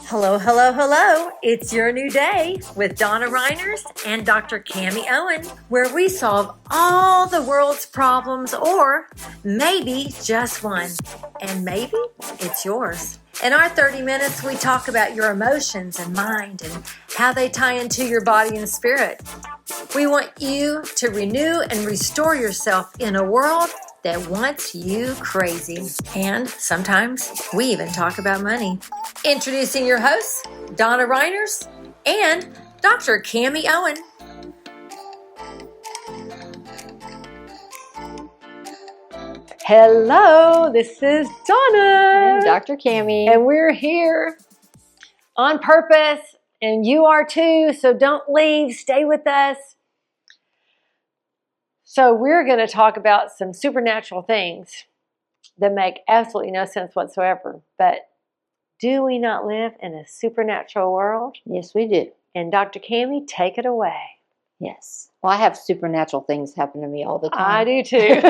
Hello, hello, hello. It's your new day with Donna Reiners and Dr. Cami Owen, where we solve all the world's problems, or maybe just one. And maybe it's yours. In our 30 minutes, we talk about your emotions and mind and how they tie into your body and spirit. We want you to renew and restore yourself in a world that wants you crazy. And sometimes we even talk about money. Introducing your hosts, Donna Reiners and Dr. Cami Owen. Hello, this is Donna. And Dr. Cami. And we're here on purpose, and you are too, so don't leave. Stay with us. So we're going to talk about some supernatural things that make absolutely no sense whatsoever. But do we not live in a supernatural world? Yes, we do. And Dr. Cami, take it away. Yes. Well, I have supernatural things happen to me all the time. I do too.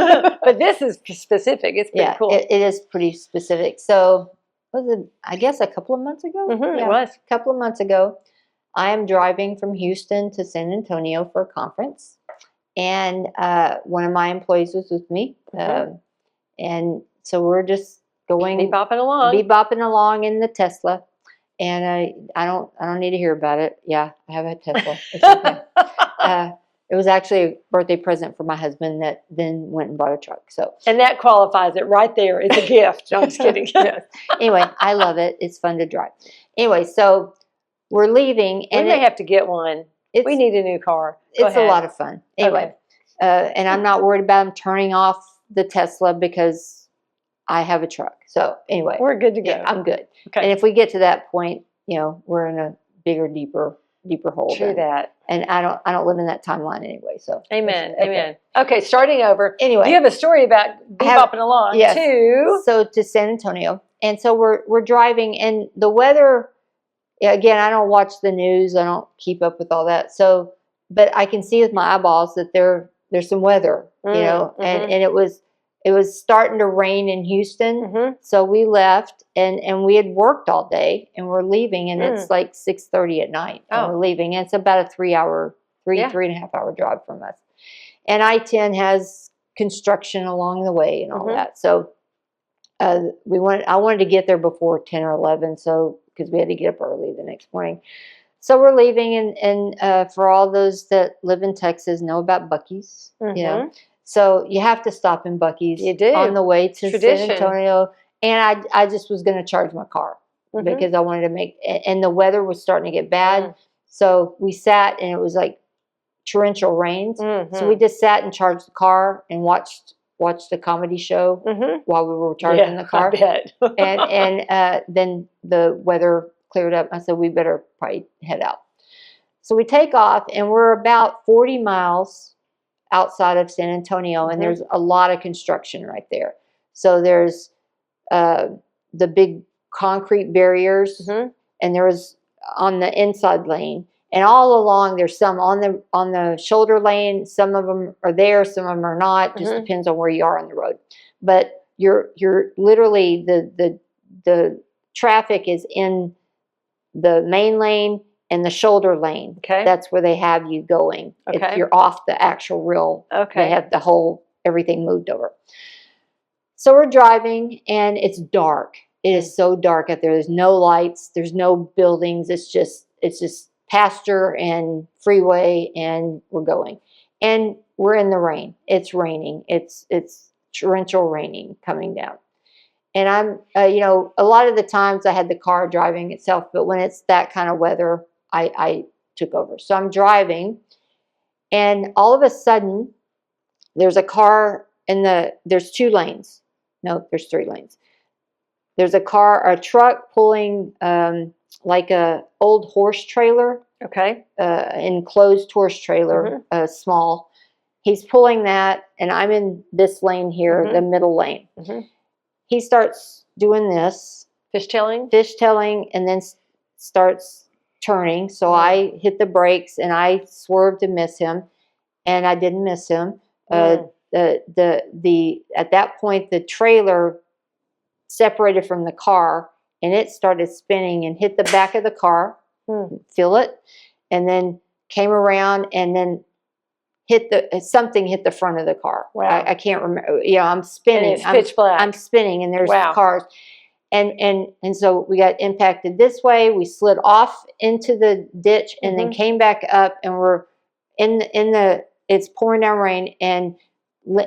But this is specific. It's pretty cool. It is pretty specific. So, was it, I guess a couple of months ago? Mm-hmm, it was. A couple of months ago, I am driving from Houston to San Antonio for a conference. And one of my employees was with me. And so we're just going. Bebopping along in the Tesla. And I don't need to hear about it. Yeah, I have a Tesla. It's okay. It was actually a birthday present for my husband that then went and bought a truck. So, and that qualifies it right there. It's a gift. No, I'm just kidding. Yes. Anyway, I love it. It's fun to drive. Anyway, so we're leaving. And we may have to get one. We need a new car. It's a lot of fun. Anyway, and I'm not worried about him turning off the Tesla because I have a truck. So anyway, we're good to go. Yeah, I'm good. Okay. And if we get to that point, we're in a bigger, deeper hole. True that. And I don't live in that timeline anyway. So amen. Amen. Okay, starting over. Anyway, you have a story about bebopping along too. So to San Antonio, and so we're driving, and the weather. Again, I don't watch the news. I don't keep up with all that. So, but I can see with my eyeballs that there's some weather, and it was starting to rain in Houston. So we left, and we had worked all day, and we're leaving, and it's like 6:30 at night, and we're leaving. And it's about a 3 and a half hour drive from us. And I-10 has construction along the way and all that. So I wanted to get there before 10 or 11, so because we had to get up early the next morning. So we're leaving, and for all those that live in Texas know about Buc-ee's, So you have to stop in Buc-ee's on the way to San Antonio. And I just was going to charge my car because I wanted to and the weather was starting to get bad. So we sat, and it was like torrential rains. So we just sat and charged the car and watched a comedy show while we were charging the car. I bet. and then the weather cleared up. I said, we better probably head out. So we take off, and we're about 40 miles outside of San Antonio, and there's a lot of construction right there. So there's the big concrete barriers, and there's on the inside lane. And all along, there's some on the shoulder lane. Some of them are there, some of them are not. Just depends on where you are on the road. But you're literally the traffic is in the main lane and the shoulder lane. Okay, that's where they have you going. Okay, if you're off the actual real. Okay, they have everything moved over. So we're driving, and it's dark. It is so dark out there. There's no lights. There's no buildings. It's just pasture and freeway, and we're going, and we're in the rain. It's raining. It's torrential raining coming down, and I'm a lot of the times I had the car driving itself, but when it's that kind of weather, I took over. So I'm driving, and all of a sudden there's a car there's 2 lanes. No, there's 3 lanes. There's a truck pulling like a old horse trailer. Okay. Enclosed horse trailer, small. He's pulling that, and I'm in this lane here, the middle lane. He starts doing this. Fishtailing, and then starts turning. So I hit the brakes, and I swerved to miss him, and I didn't miss him. At that point, the trailer separated from the car, and it started spinning and hit the back of the car, feel it, and then came around and then something hit the front of the car. Wow. I can't remember. I'm spinning. And it's pitch black. I'm spinning, and there's Wow. cars. And so we got impacted this way. We slid off into the ditch and then came back up, and we're in the it's pouring down rain, and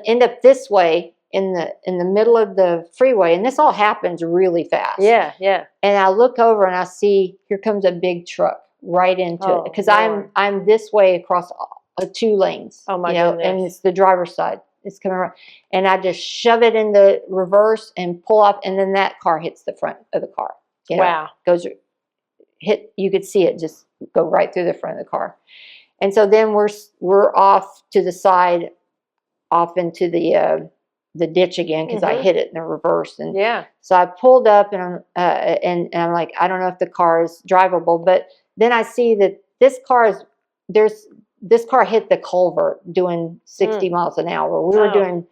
end up this way in the middle of the freeway. And this all happens really fast. Yeah, yeah. And I look over and I see here comes a big truck right into it, because I'm this way across 2 lanes. Oh my goodness. And it's the driver's side. It's coming around, and I just shove it in the reverse and pull off, and then that car hits the front of the car. Wow. You could see it just go right through the front of the car. And so then we're off to the side, off into the ditch again, because I hit it in the reverse. And so I pulled up, and I'm like, I don't know if the car is drivable, but then I see that this car hit the culvert doing 60 miles an hour. We were doing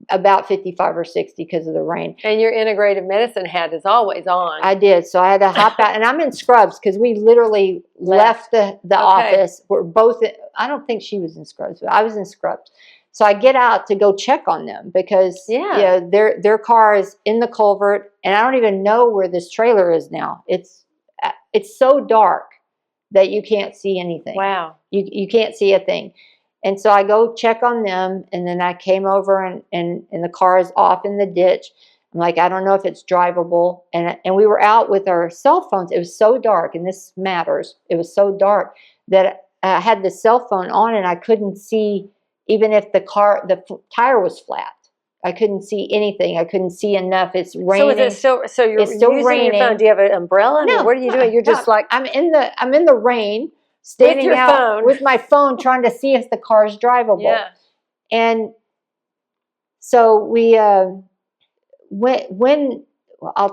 about 55 or 60 because of the rain. And your integrative medicine hat is always on. I did. So I had to hop out, and I'm in scrubs because we literally left the office. We're both, I don't think she was in scrubs, but I was in scrubs. So I get out to go check on them because their car is in the culvert, and I don't even know where this trailer is now. It's so dark that you can't see anything. Wow. You can't see a thing. And so I go check on them, and then I came over, and the car is off in the ditch. I'm like, I don't know if it's drivable. And we were out with our cell phones. It was so dark, and this matters. It was so dark that I had the cell phone on, and I couldn't see even if the tire was flat. I couldn't see anything. I couldn't see enough. It's raining. So you're still using raining. Your phone. Do you have an umbrella? No. What are you doing? You're just like, I'm in the rain, standing out with my phone, trying to see if the car is drivable. Yeah. And so we I'll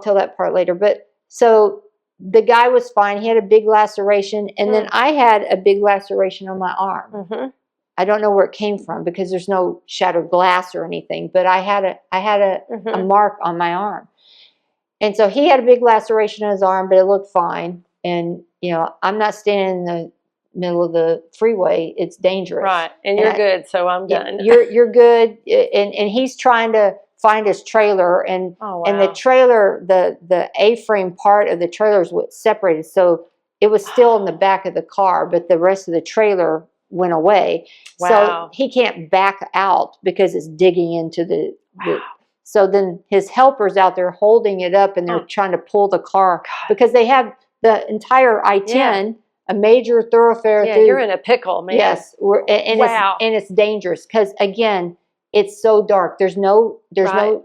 tell that part later. But so the guy was fine. He had a big laceration, and then I had a big laceration on my arm. I don't know where it came from because there's no shattered glass or anything, but I had a mark on my arm. And so he had a big laceration on his arm, but it looked fine. And, I'm not standing in the middle of the freeway. It's dangerous. Right. And you're good, so I'm done. You're good. And he's trying to find his trailer, and and the trailer, the A-frame part of the trailer is what separated. So it was still in the back of the car, but the rest of the trailer went away. So he can't back out because it's digging into the so then his helper's out there holding it up, and they're trying to pull the car because they have the entire I-10, a major thoroughfare. Yeah, you're in a pickle, man. Yes, it's dangerous because again, it's so dark. There's no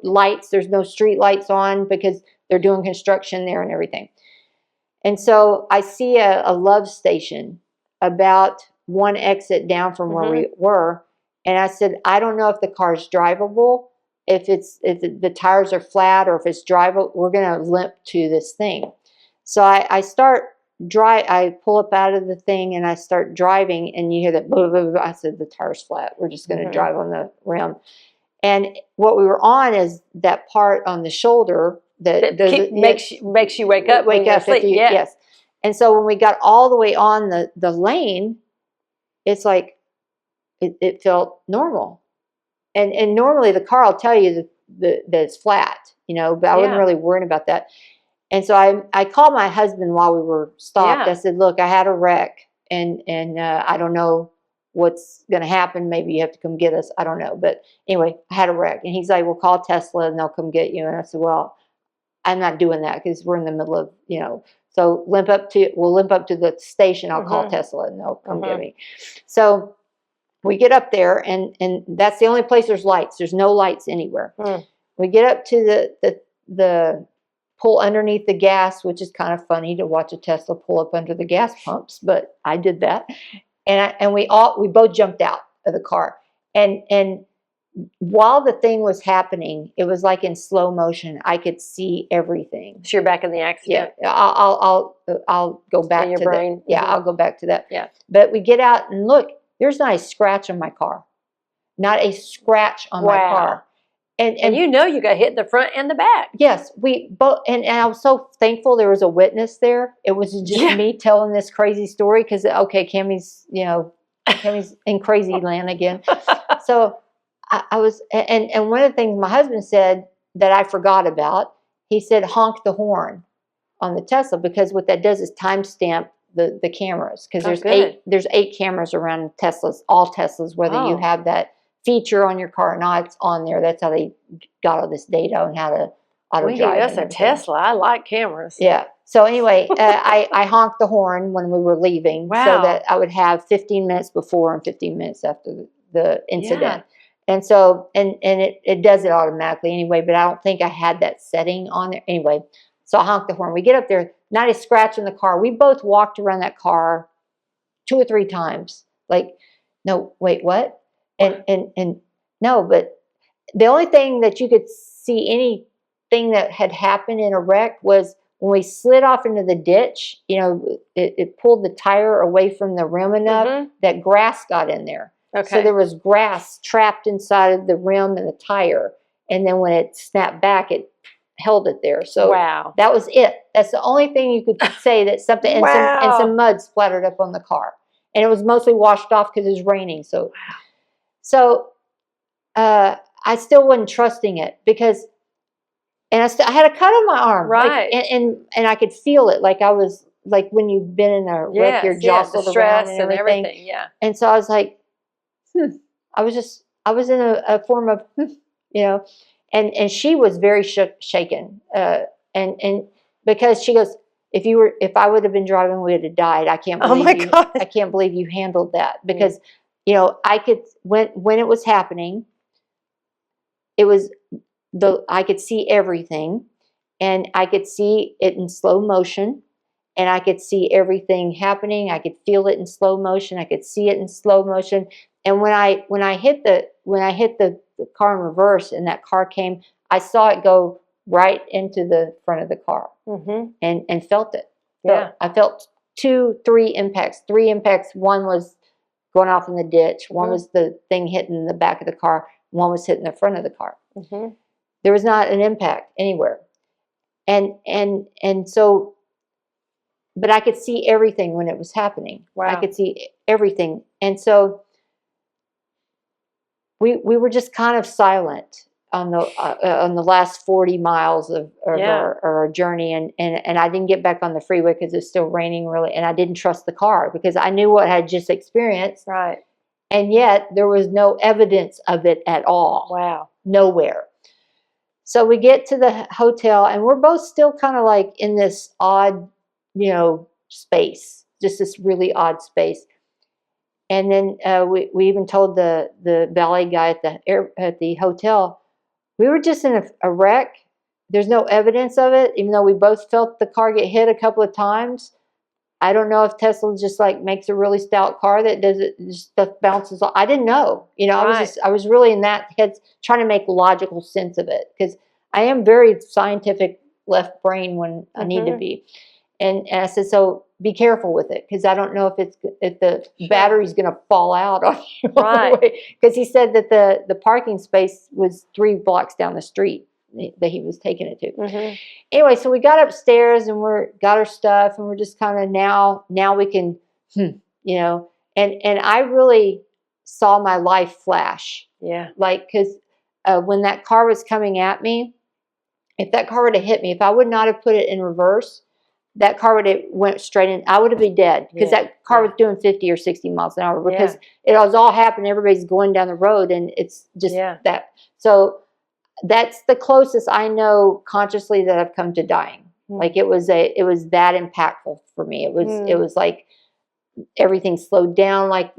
lights. There's no street lights on because they're doing construction there and everything. And so I see a love station about one exit down from where we were, and I said, I don't know if the car's drivable, if the tires are flat, or if it's drivable. We're gonna limp to this thing. So I pull up out of the thing, and I start driving, and you hear that blah, blah, blah. I said, the tire's flat. We're just gonna drive on the rim. And what we were on is that part on the shoulder that makes you wake up. Yes. And so when we got all the way on the lane, it's like it felt normal, and normally the car will tell you that it's flat, but I wasn't really worried about that. And so I called my husband while we were stopped. I said, look, I had a wreck, and I don't know what's going to happen. Maybe you have to come get us. I don't know, but anyway, I had a wreck, and he's like, well, call Tesla and they'll come get you. And I said, well, I'm not doing that because we're in the middle of So we'll limp up to the station. I'll call Tesla and they'll come get me. So we get up there, and that's the only place there's lights. There's no lights anywhere. We get up to the pull underneath the gas, which is kind of funny to watch a Tesla pull up under the gas pumps, but I did that. And we both jumped out of the car. And while the thing was happening, it was like in slow motion. I could see everything. So you're back in the accident. Yeah, I'll go back in your to brain. that. Yeah, I'll go back to that. Yeah. But we get out and look. There's not a scratch on my car. Not a scratch on my car. And you know you got hit in the front and the back. Yes, we both, and I was so thankful there was a witness there. It wasn't just me telling this crazy story because, okay, Cammie's in crazy land again. So I was, and one of the things my husband said that I forgot about, he said, honk the horn on the Tesla, because what that does is timestamp the cameras, because there's 8 cameras around Teslas, all Teslas, whether you have that feature on your car or not, it's on there. That's how they got all this data on how to auto drive. That's a Tesla. I like cameras. Yeah. So anyway, I honked the horn when we were leaving, so that I would have 15 minutes before and 15 minutes after the incident. Yeah. And so, and it does it automatically anyway, but I don't think I had that setting on there. Anyway, so I honked the horn. We get up there, not a scratch in the car. We both walked around that car 2 or 3 times. Like, no, wait, what? And no, but the only thing that you could see anything that had happened in a wreck was when we slid off into the ditch, it pulled the tire away from the rim enough that grass got in there. Okay. So there was grass trapped inside of the rim and the tire. And then when it snapped back, it held it there. So that was it. That's the only thing you could say that something, and some mud splattered up on the car. And it was mostly washed off because it was raining. So I still wasn't trusting it because, and I had a cut on my arm, right? Like, and I could feel it, like I was like when you've been in a wreck, you're jostled around and everything. Yeah. And so I was like, I was in a form of, and she was very shaken, and because she goes, if I would have been driving, we would have died. I can't believe I can't believe you handled that, because I could, when it was happening, I could see everything, and I could see it in slow motion, and I could see everything happening. I could feel it in slow motion. I could see it in slow motion. And when I hit the car in reverse and that car came, I saw it go right into the front of the car, and felt it. Yeah. So I felt 3 impacts. 3 impacts. One was going off in the ditch. One was the thing hitting the back of the car. One was hitting the front of the car. There was not an impact anywhere. And so, but I could see everything when it was happening. Wow. I could see everything. And so we were just kind of silent on the last 40 miles of our journey, and I didn't get back on the freeway because it's still raining really, and I didn't trust the car because I knew what I had just experienced. Right. And yet there was no evidence of it at all. Wow. Nowhere. So we get to the hotel, and we're both still kind of like in this odd, space, just this really odd space. And then we even told the valet guy at the hotel, we were just in a wreck. There's no evidence of it, even though we both felt the car get hit a couple of times. I don't know if Tesla just like makes a really stout car that does it, stuff bounces off. I didn't know. I was really in that head trying to make logical sense of it, because I am very scientific left brain when I need to be. And I said, so be careful with it, because I don't know if the battery's going to fall out on you. Right. Because he said that the parking space was 3 blocks down the street that he was taking it to. Anyway, so we got upstairs and got our stuff, and we're just kind of now we can, and I really saw my life flash. Yeah. Like, because when that car was coming at me, if that car would have hit me, if I would not have put it in reverse, that car would have went straight in. I would have been dead, because that car was doing 50 or 60 miles an hour, because it was all happening. Everybody's going down the road, and it's just that. So that's the closest I know consciously that I've come to dying. Like it was that impactful for me. It was like everything slowed down, like,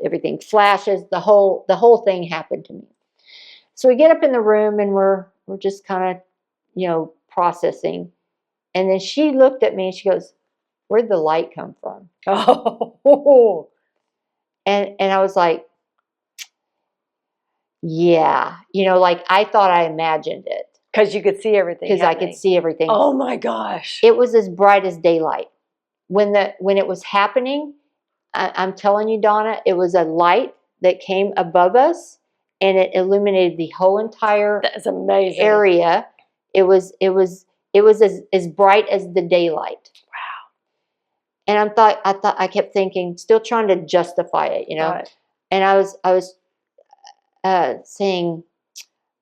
everything flashes. The whole thing happened to me. So we get up in the room, and we're just kind of, processing. And then she looked at me and she goes, "Where'd the light come from?" Oh. And I was like, yeah, like I thought I imagined it. Because you could see everything. Because I could see everything. Oh my gosh. It was as bright as daylight. When it was happening, I'm telling you, Donna, it was a light that came above us, and it illuminated the whole entire That's amazing. area. It was as bright as the daylight. Wow. And I kept thinking, still trying to justify it, you know. Right. And I was saying,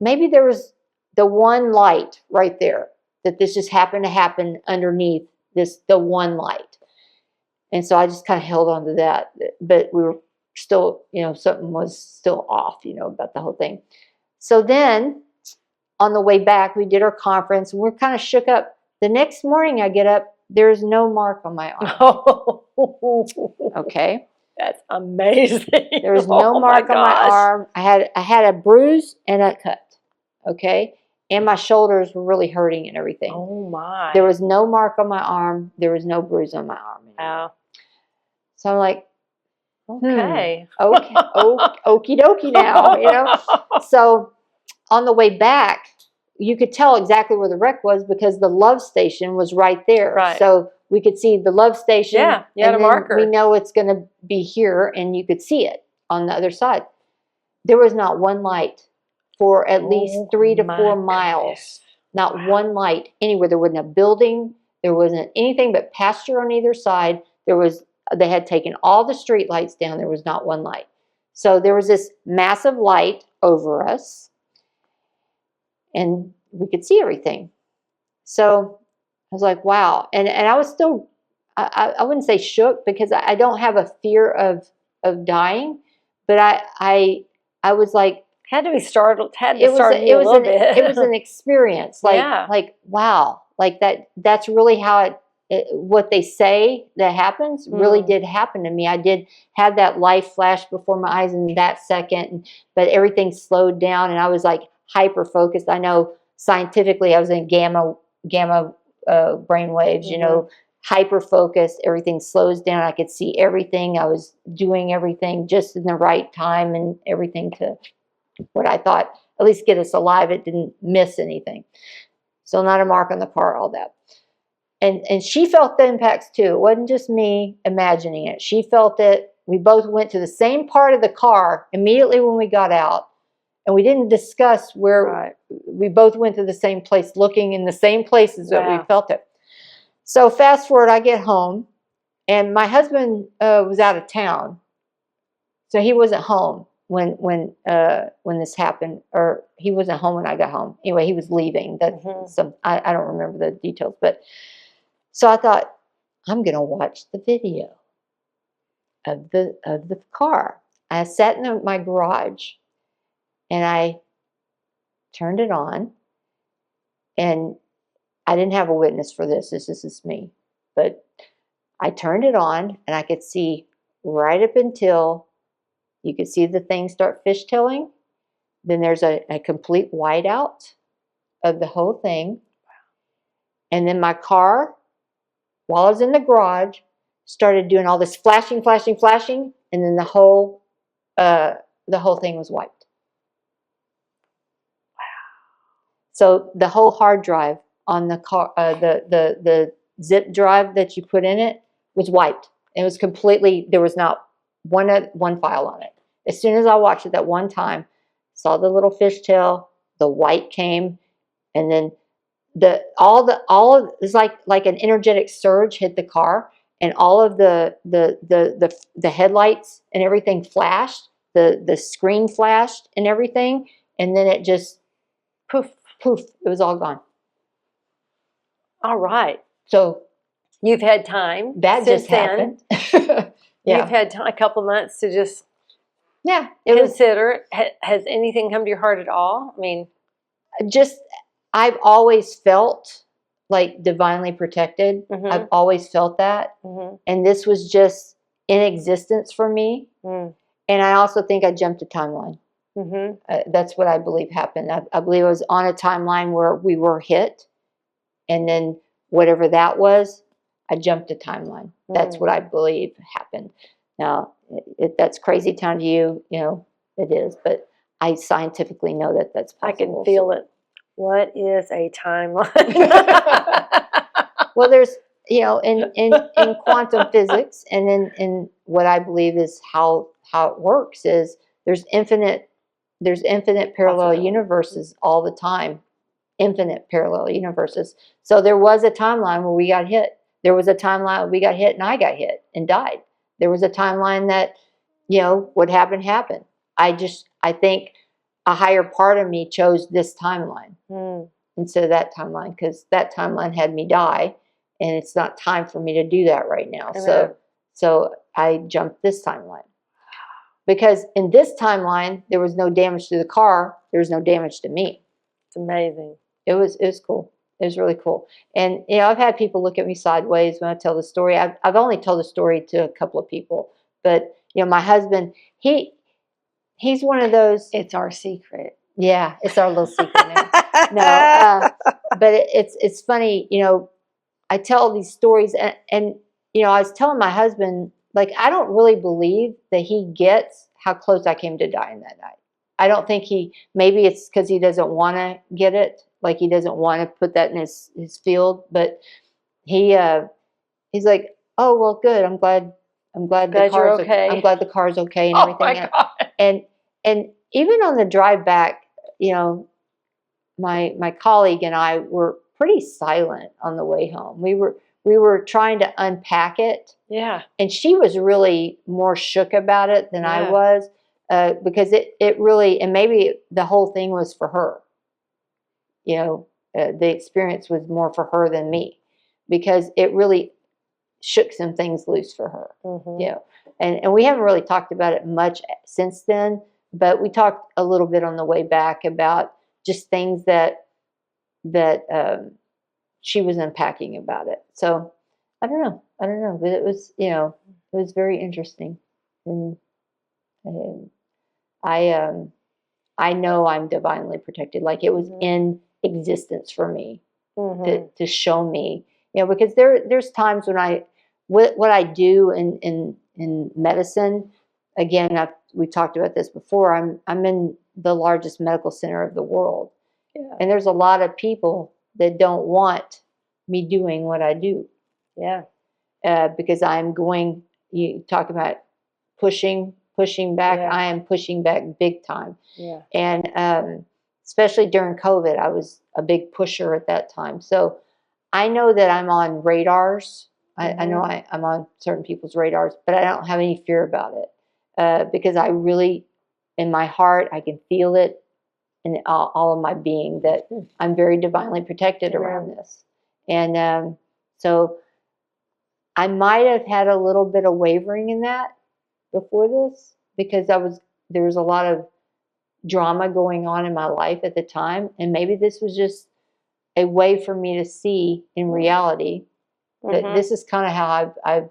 maybe there was the one light right there, that this just happened to happen underneath the one light. And so I just kind of held on to that, but we were still, you know, something was still off, you know, about the whole thing. So then on the way back, we did our conference, and we're kind of shook up. The next morning I get up, there's no mark on my arm. Okay. That's amazing. There was no mark on my arm. I had a bruise and a cut. Okay. And my shoulders were really hurting and everything. Oh my. There was no mark on my arm. There was no bruise on my arm. Wow. So I'm like, okay. Okay. Okie dokie now, you know. So on the way back, you could tell exactly where the wreck was because the love station was right there. Right. So we could see the love station. Yeah, you had a marker. We know it's going to be here, and you could see it on the other side. There was not one light for at least 3 to 4 miles. Goodness. Not one light anywhere. There wasn't a building. There wasn't anything but pasture on either side. They had taken all the street lights down. There was not one light. So there was this massive light over us, and we could see everything. So I was like, wow. And I was still, I wouldn't say shook, because I don't have a fear of dying, but I was like, had to be startled. Had to start it was a little bit. It was an experience. Like, Yeah. like, wow, like that's really how what they say that happens really did happen to me. I did have that life flash before my eyes in that second, but everything slowed down, and I was like hyper focused. I know scientifically I was in gamma brain waves, you know, hyper focused. Everything slows down. I could see everything. I was doing everything just in the right time, and everything to what I thought at least get us alive. It didn't miss anything. So not a mark on the car, all that. And she felt the impacts too. It wasn't just me imagining it. She felt it. We both went to the same part of the car immediately when we got out. And we didn't discuss where. We both went to the same place, looking in the same places that we felt it. So fast forward, I get home, and my husband was out of town. So he wasn't home when this happened, or he wasn't home when I got home. Anyway, he was leaving. I don't remember the details, but so I thought, I'm gonna watch the video of the car. I sat in my garage, and I turned it on, and I didn't have a witness for this. This is me, but I turned it on, and I could see right up until you could see the thing start fishtailing. Then there's a complete whiteout of the whole thing. And then my car, while I was in the garage, started doing all this flashing, and then the whole thing was wiped. Wow. So the whole hard drive on the car, the zip drive that you put in it, was wiped. It was completely, there was not one file on it. As soon as I watched it that one time, saw the little fishtail, the white came, and then it's like an energetic surge hit the car, and all of the headlights and everything flashed, the screen flashed and everything, and then it just poof, it was all gone. All right. So you've had time. That just happened. Yeah. You've had a couple months to just consider it. Has anything come to your heart at all? I mean, I've always felt like divinely protected. I've always felt that. And this was just in existence for me. And I also think I jumped a timeline. That's what I believe happened. I believe I was on a timeline where we were hit. And then whatever that was, I jumped a timeline. That's what I believe happened. Now, that's crazy town to you, you know, it is. But I scientifically know that that's possible. I can feel it. What is a timeline? Well, there's, you know, in quantum physics, and in what I believe is how it works, is there's infinite There's infinite parallel universes all the time. Infinite parallel universes. So there was a timeline where we got hit. There was a timeline we got hit and I got hit and died. There was a timeline that, what happened happened. I think a higher part of me chose this timeline instead of that timeline, because that timeline had me die, and it's not time for me to do that right now. So I jumped this timeline. Because in this timeline, there was no damage to the car. There was no damage to me. It's amazing. It was cool. It was really cool. And, I've had people look at me sideways when I tell the story. I've only told the story to a couple of people. But, my husband, he's one of those. It's our secret. Yeah, it's our little secret now. No, but it's funny, I tell these stories and I was telling my husband, like, I don't really believe that he gets how close I came to dying that night. I don't think maybe it's because he doesn't want to get it. Like, he doesn't want to put that in his field, but he's like, oh, well, good. I'm glad the car's okay. I'm glad the car's okay and everything. My God. And even on the drive back, my colleague and I were pretty silent on the way home. We were trying to unpack it. Yeah. And she was really more shook about it than I was, because it really, and maybe the whole thing was for her. The experience was more for her than me, because it really shook some things loose for her. Mm-hmm. And we haven't really talked about it much since then, but we talked a little bit on the way back about just things that she was unpacking about it. So I don't know, but it was, it was very interesting. And I know I'm divinely protected. Like, it was in existence for me to show me, because there's times when what I do in medicine, again, we talked about this before, I'm in the largest medical center of the world. Yeah. And there's a lot of people that don't want me doing what I do. Yeah. Because you talk about pushing back. Yeah. I am pushing back big time. Yeah. And especially during COVID, I was a big pusher at that time. So I know that I'm on radars. I know I'm on certain people's radars, but I don't have any fear about it, because I really, in my heart, I can feel it in all of my being that I'm very divinely protected around this. And so I might have had a little bit of wavering in that before this, because there was a lot of drama going on in my life at the time, and maybe this was just a way for me to see in reality that this is kind of how I've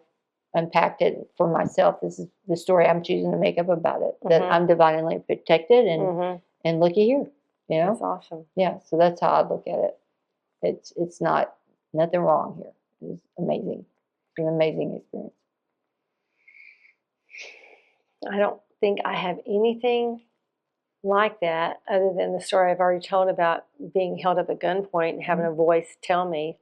unpacked it for myself. This is the story I'm choosing to make up about it, that I'm divinely protected, and looky here, That's awesome. Yeah, so that's how I look at it. It's nothing wrong here. It was amazing. It's an amazing experience. I don't think I have anything like that other than the story I've already told about being held up at gunpoint and having a voice tell me,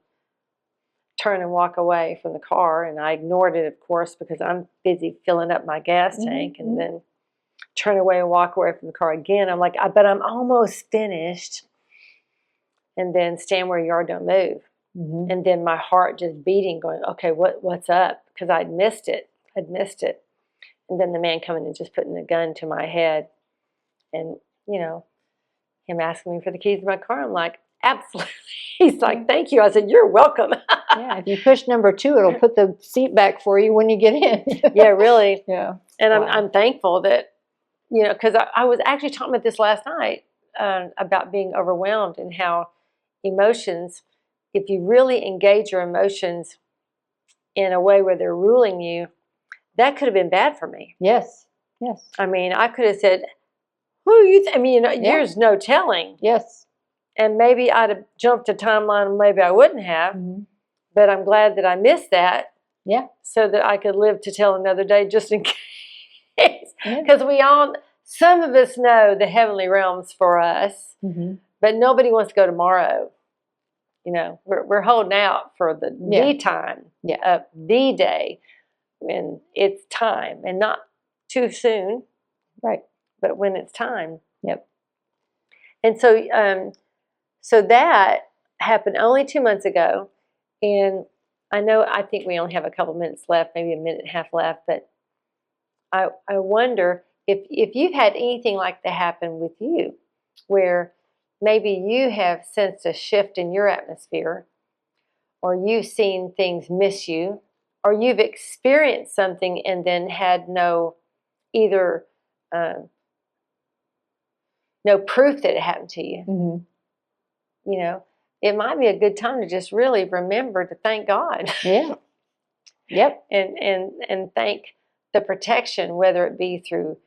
turn and walk away from the car. And I ignored it, of course, because I'm busy filling up my gas tank, and then turn away and walk away from the car again. I'm like, but I'm almost finished. And then stand where you are, don't move. And then my heart just beating, going, okay, what's up? Because I'd missed it. And then the man coming and just putting the gun to my head, and, him asking me for the keys to my car. I'm like, absolutely. He's like, thank you. I said, you're welcome. Yeah, if you push number 2, it'll put the seat back for you when you get in. Yeah, really. Yeah. And I'm thankful that, because I was actually talking about this last night, about being overwhelmed, and how emotions, if you really engage your emotions in a way where they're ruling you, that could have been bad for me. Yes. I mean, I could have said, there's no telling. Yes. And maybe I'd have jumped a timeline, maybe I wouldn't have. But I'm glad that I missed that. Yeah. So that I could live to tell another day, just in case. Because some of us know the heavenly realms for us, but nobody wants to go tomorrow. We're holding out for the time of the day when it's time, and not too soon. Right. But when it's time. Yep. And so that happened only 2 months ago. And I think we only have a couple minutes left, maybe a minute and a half left, but I wonder if you've had anything like that happen with you, where maybe you have sensed a shift in your atmosphere, or you've seen things miss you, or you've experienced something and then had no proof that it happened to you. Mm-hmm. You know, it might be a good time to just really remember to thank God. Yeah. Yep. and thank the protection, whether it be through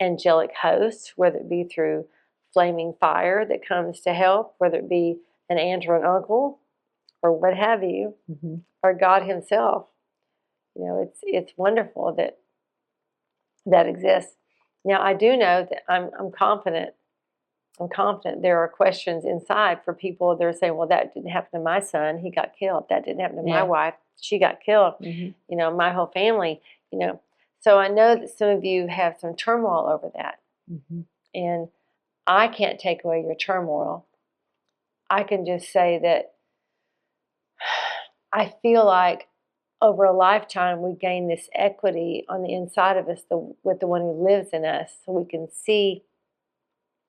angelic hosts, whether it be through flaming fire that comes to help, whether it be an aunt or an uncle, or what have you, Mm-hmm. or God Himself. You know, it's wonderful that exists. Now, I do know that I'm confident. I'm confident there are questions inside for people that are saying, well, that didn't happen to my son. He got killed. That didn't happen to my wife. She got killed. Mm-hmm. You know, my whole family, you know. So I know that some of you have some turmoil over that. Mm-hmm. And I can't take away your turmoil. I can just say that I feel like over a lifetime we gain this equity on the inside of us with the one who lives in us, so we can see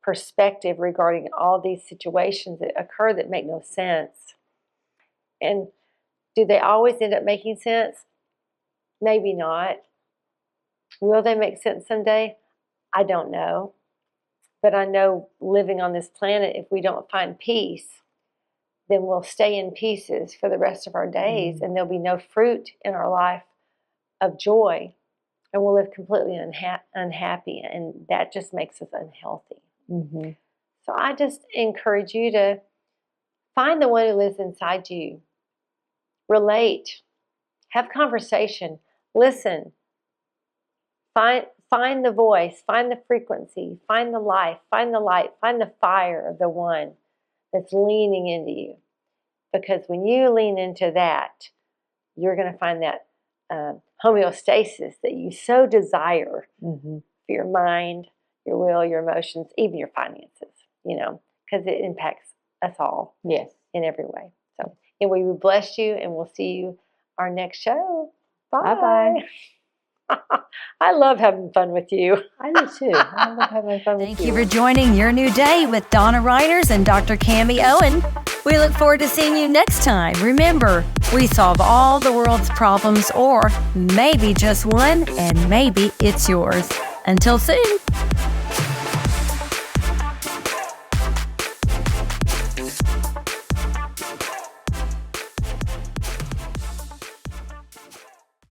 perspective regarding all these situations that occur that make no sense. And do they always end up making sense? Maybe not. Will they make sense someday? I don't know. But I know living on this planet, if we don't find peace, then we'll stay in pieces for the rest of our days, and there'll be no fruit in our life of joy, and we'll live completely unhappy, and that just makes us unhealthy. Mm-hmm. So I just encourage you to find the one who lives inside you. Relate. Have conversation. Listen. Find the voice. Find the frequency. Find the life. Find the light. Find the fire of the one that's leaning into you. Because when you lean into that, you're going to find that homeostasis that you so desire Mm-hmm. for your mind, your will, your emotions, even your finances, you know, because it impacts us all. Yes. In every way. So anyway, we bless you, and we'll see you our next show. Bye. Bye-bye. I love having fun with you. I do too. I love having fun with you. Thank you for joining Your New Day with Donna Reiners and Dr. Cami Owen. We look forward to seeing you next time. Remember, we solve all the world's problems, or maybe just one, and maybe it's yours. Until soon.